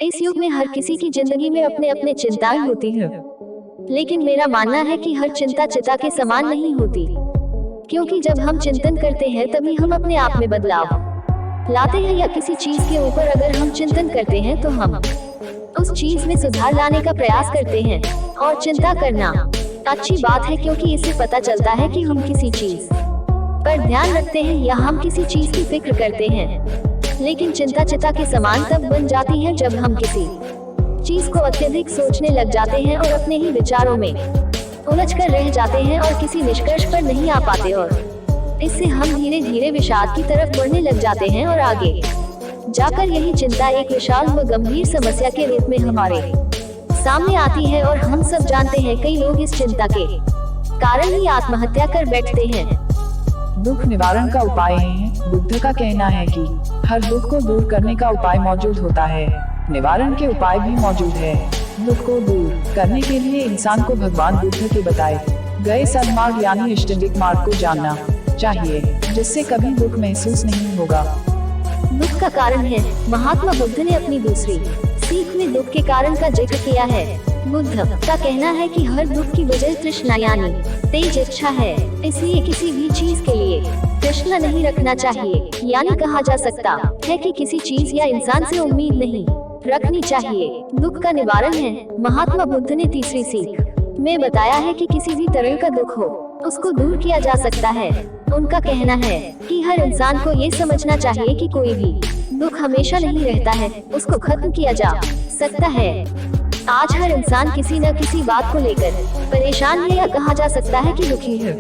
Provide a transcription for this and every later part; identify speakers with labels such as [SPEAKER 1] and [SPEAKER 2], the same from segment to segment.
[SPEAKER 1] इस युग में हर किसी की जिंदगी में अपने अपने चिंताएं होती हैं, लेकिन मेरा मानना है कि हर चिंता चिता के समान नहीं होती, क्योंकि जब हम चिंतन करते हैं तभी हम अपने आप में बदलाव लाते हैं, या किसी चीज के ऊपर अगर हम चिंतन करते हैं तो हम उस चीज में सुधार लाने का प्रयास करते हैं। और चिंता करना अच्छी बात है, क्योंकि इससे पता चलता है कि हम किसी चीज पर ध्यान रखते हैं या हम किसी चीज की फिक्र करते हैं। लेकिन चिंता चिता के समान तब बन जाती है जब हम किसी चीज को अत्यधिक सोचने लग जाते हैं और अपने ही विचारों में उलझ कर रह जाते हैं और किसी निष्कर्ष पर नहीं आ पाते, और इससे हम धीरे धीरे विषाद की तरफ बढ़ने लग जाते हैं और आगे जाकर यही चिंता एक विशाल व गंभीर समस्या के रूप में हमारे सामने आती है। और हम सब जानते हैं कई लोग इस चिंता के कारण ही आत्महत्या कर बैठते हैं।
[SPEAKER 2] दुख निवारण का उपाय है। बुद्ध का कहना है कि हर दुख को दूर करने का उपाय मौजूद होता है, निवारण के उपाय भी मौजूद है। दुख को दूर करने के लिए इंसान को भगवान बुद्ध के बताए गए सन्मार्ग यानी इष्टदिक मार्ग को जानना चाहिए, जिससे कभी दुख महसूस नहीं होगा।
[SPEAKER 1] दुख का कारण है। महात्मा बुद्ध ने अपनी दूसरी सीख में दुख के कारण का जिक्र किया है। बुद्ध का कहना है कि हर दुख की वजह तृष्णा यानी तेज इच्छा है, इसलिए किसी भी चीज के लिए तृष्णा नहीं रखना चाहिए। यानी कहा जा सकता है कि किसी चीज या इंसान से उम्मीद नहीं रखनी चाहिए। दुख का निवारण है। महात्मा बुद्ध ने तीसरी सीख में बताया है कि किसी भी तरह का दुख हो उसको दूर किया जा सकता है। उनका कहना है कि हर इंसान को ये समझना चाहिए कि कोई भी दुख हमेशा नहीं रहता है, उसको खत्म किया जा सकता है। आज हर इंसान किसी न किसी बात को लेकर परेशान है, या कहा जा सकता है कि दुखी है।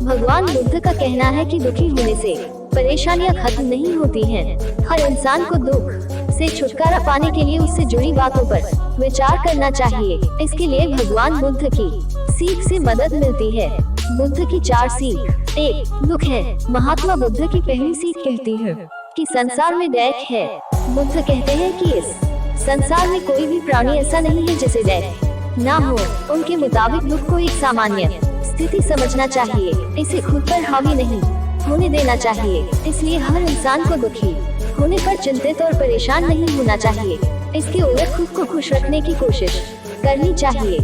[SPEAKER 1] भगवान बुद्ध का कहना है कि दुखी होने से परेशानियां खत्म नहीं होती हैं। हर इंसान को दुख से छुटकारा पाने के लिए उससे जुड़ी बातों पर विचार करना चाहिए। इसके लिए भगवान बुद्ध की सीख से मदद मिलती है। बुद्ध की 4 सीख। 1. दुख है। महात्मा बुद्ध की पहली सीख कहती है कि संसार में दैख है। बुद्ध कहते हैं कि इस संसार में कोई भी प्राणी ऐसा नहीं है जिसे दैख ना हो। उनके मुताबिक दुख को एक सामान्य स्थिति समझना चाहिए, इसे खुद पर हावी नहीं होने देना चाहिए। इसलिए हर इंसान को दुखी होने पर चिंतित और परेशान नहीं होना चाहिए। इसके उलट खुद को खुश रखने की कोशिश करनी चाहिए।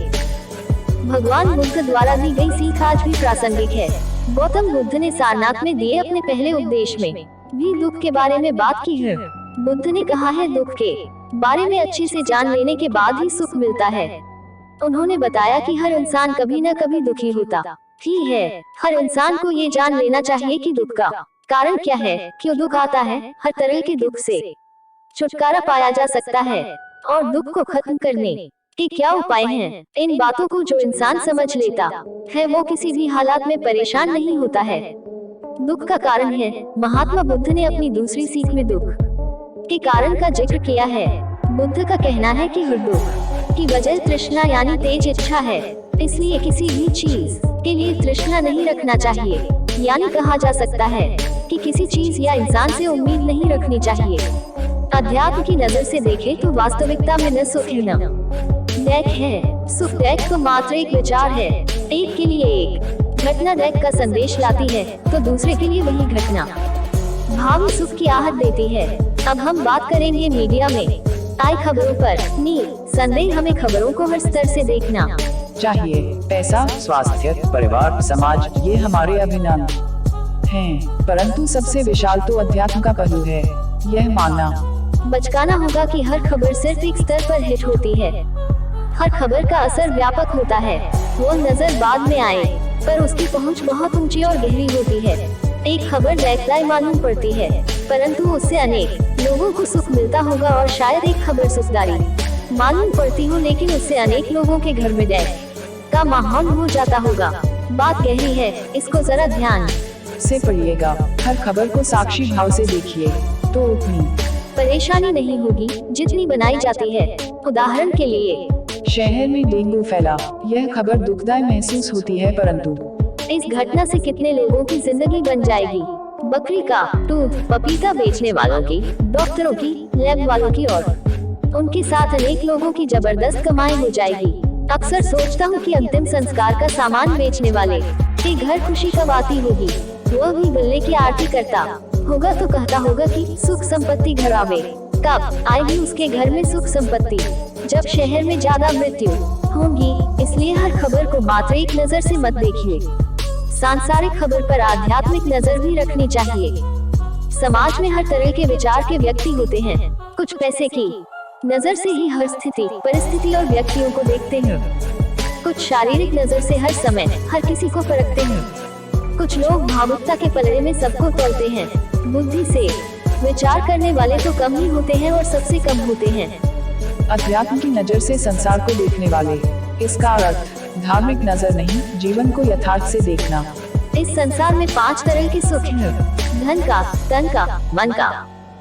[SPEAKER 1] भगवान बुद्ध द्वारा दी गई सीख आज भी प्रासंगिक है। गौतम बुद्ध ने सारनाथ में दिए अपने पहले उपदेश में भी दुख के बारे में बात की है। बुद्ध ने कहा है, दुख के बारे में अच्छे से जान लेने के बाद ही सुख मिलता है। उन्होंने बताया कि हर इंसान कभी न कभी दुखी होता ही है। हर इंसान को ये जान लेना चाहिए कि दुख का कारण क्या है, क्यों दुख आता है। हर तरह के दुख से छुटकारा पाया जा सकता है और दुख को खत्म करने के क्या उपाय हैं। इन बातों को जो इंसान समझ लेता है वो किसी भी हालात में परेशान नहीं होता है। दुख का कारण है। महात्मा बुद्ध ने अपनी दूसरी सीख में दुख के कारण का जिक्र किया है। बुद्ध का कहना है कि हर दुख की वजह तृष्णा यानी तेज इच्छा है, इसलिए किसी भी चीज के लिए तृष्णा नहीं रखना चाहिए। यानी कहा जा सकता है कि किसी चीज या इंसान से उम्मीद नहीं रखनी चाहिए। अध्यात्म की नजर से देखें तो वास्तविकता में न सुख न दैख है। सुख दैख तो मात्र एक विचार है। एक के लिए एक घटना दैख का संदेश लाती है तो दूसरे के लिए वही घटना भावी सुख की आहट देती है। अब हम बात करेंगे मीडिया में आई खबरों पर। संदेह हमें खबरों को हर स्तर से देखना
[SPEAKER 2] चाहिए। पैसा, स्वास्थ्य, परिवार, समाज, ये हमारे अभिन्न हैं, परंतु सबसे विशाल तो अध्यात्म का पहलू है। यह मानना
[SPEAKER 1] बचकाना होगा कि हर खबर सिर्फ एक स्तर पर हिट होती है। हर खबर का असर व्यापक होता है। वो नजर बाद में आए पर उसकी पहुंच बहुत ऊंची और गहरी होती है। एक खबर दैखलाई मालूम पड़ती है, परंतु उससे अनेक लोगों को सुख मिलता होगा, और शायद एक खबर सुखदारी मालूम पड़ती हो लेकिन उससे अनेक लोगों के घर में दैख का माहौल हो जाता होगा। बात गहरी है, इसको जरा ध्यान
[SPEAKER 2] से पढ़िएगा। हर खबर को साक्षी भाव से देखिए तो उतनी
[SPEAKER 1] परेशानी नहीं होगी जितनी बनाई जाती है। उदाहरण के लिए,
[SPEAKER 2] शहर में डेंगू फैला। यह खबर दुखदायी महसूस होती है, परंतु
[SPEAKER 1] इस घटना से कितने लोगों की जिंदगी बन जाएगी। बकरी का दूध, पपीता बेचने वालों की, डॉक्टरों की, लैब वालों की और उनके साथ अनेक लोगों की जबरदस्त कमाई हो जाएगी। अक्सर सोचता हूँ कि अंतिम संस्कार का सामान बेचने वाले के घर खुशी कब आती होगी। वह भी गले की आरती करता होगा तो कहता होगा कि सुख संपत्ति घर आवे। कब आएगी उसके घर में सुख संपत्ति, जब शहर में ज्यादा मृत्यु होंगी। इसलिए हर खबर को मात्र एक नजर से मत देखिए। सांसारिक खबर पर आध्यात्मिक नजर भी रखनी चाहिए। समाज में हर तरह के विचार के व्यक्ति होते हैं। कुछ पैसे की नजर से ही हर स्थिति, परिस्थिति और व्यक्तियों को देखते हैं। कुछ शारीरिक नजर से हर समय हर किसी को परखते हैं। कुछ लोग भावुकता के पलड़े में सबको तोड़ते हैं। बुद्धि से विचार करने वाले तो कम ही होते हैं और सबसे कम होते हैं।
[SPEAKER 2] अध्यात्म की नजर से संसार को देखने वाले, इसका अर्थ धार्मिक नजर नहीं, जीवन को यथार्थ से देखना।
[SPEAKER 1] इस संसार में 5 तरह के सुख हैं: धन का, तन का, मन का,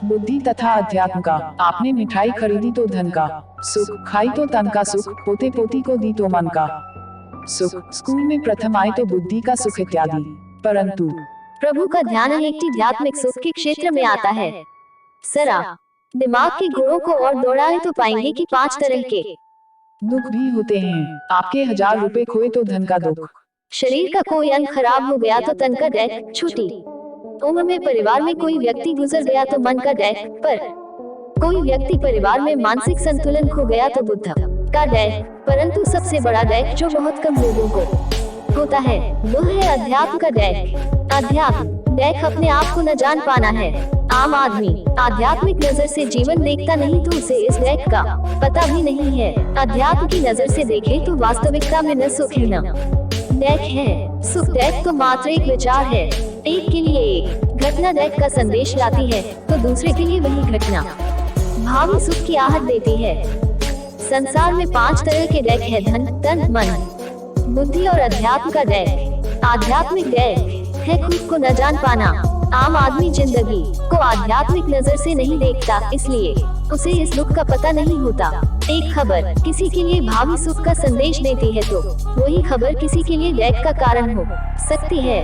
[SPEAKER 2] बुद्धि तथा अध्यात्म का। आपने मिठाई खरीदी तो धन का सुख, खाई तो तन का सुख, पोते पोती को दी तो मन का सुख, स्कूल में प्रथम आए तो बुद्धि का सुख इत्यादि। परंतु
[SPEAKER 1] प्रभु का ध्यान आध्यात्मिक सुख के क्षेत्र में आता है। सरा दिमाग के गुणों को और दौड़ाए तो पाएंगे कि 5 तरह के
[SPEAKER 2] दुख भी होते हैं। आपके 1000 रुपए खोए तो धन का दुख,
[SPEAKER 1] शरीर का कोई अंग खराब हो गया तो तन का डैक, छुट्टी उम्र में परिवार में कोई व्यक्ति गुजर गया तो मन का डैक, पर कोई व्यक्ति परिवार में मानसिक संतुलन खो गया तो बुद्ध का डैक। परंतु सबसे बड़ा डैक जो बहुत कम लोगों को होता है वो है अध्यात्म का डैक। अध्यात्म डैक अपने आप को न जान पाना है। आम आदमी आध्यात्मिक नजर से जीवन देखता नहीं तो उसे इस डैक का पता भी नहीं है। अध्यात्म की नजर से देखे तो वास्तविकता में न सुख है न डैक है। सुख डैक तो मात्र एक विचार है। एक के लिए एक घटना डैक का संदेश लाती है तो दूसरे के लिए वही घटना भावी सुख की आहट देती है। संसार में 5 तरह के डैक है: धन, तन, मन, बुद्धि और अध्यात्म का डैक। आध्यात्मिक डैक है खुद को न जान पाना। आम आदमी जिंदगी को आध्यात्मिक नजर से नहीं देखता, इसलिए उसे इस दुख का पता नहीं होता। एक खबर किसी के लिए भावी सुख का संदेश देती है तो वही खबर किसी के लिए डैक का कारण हो सकती है।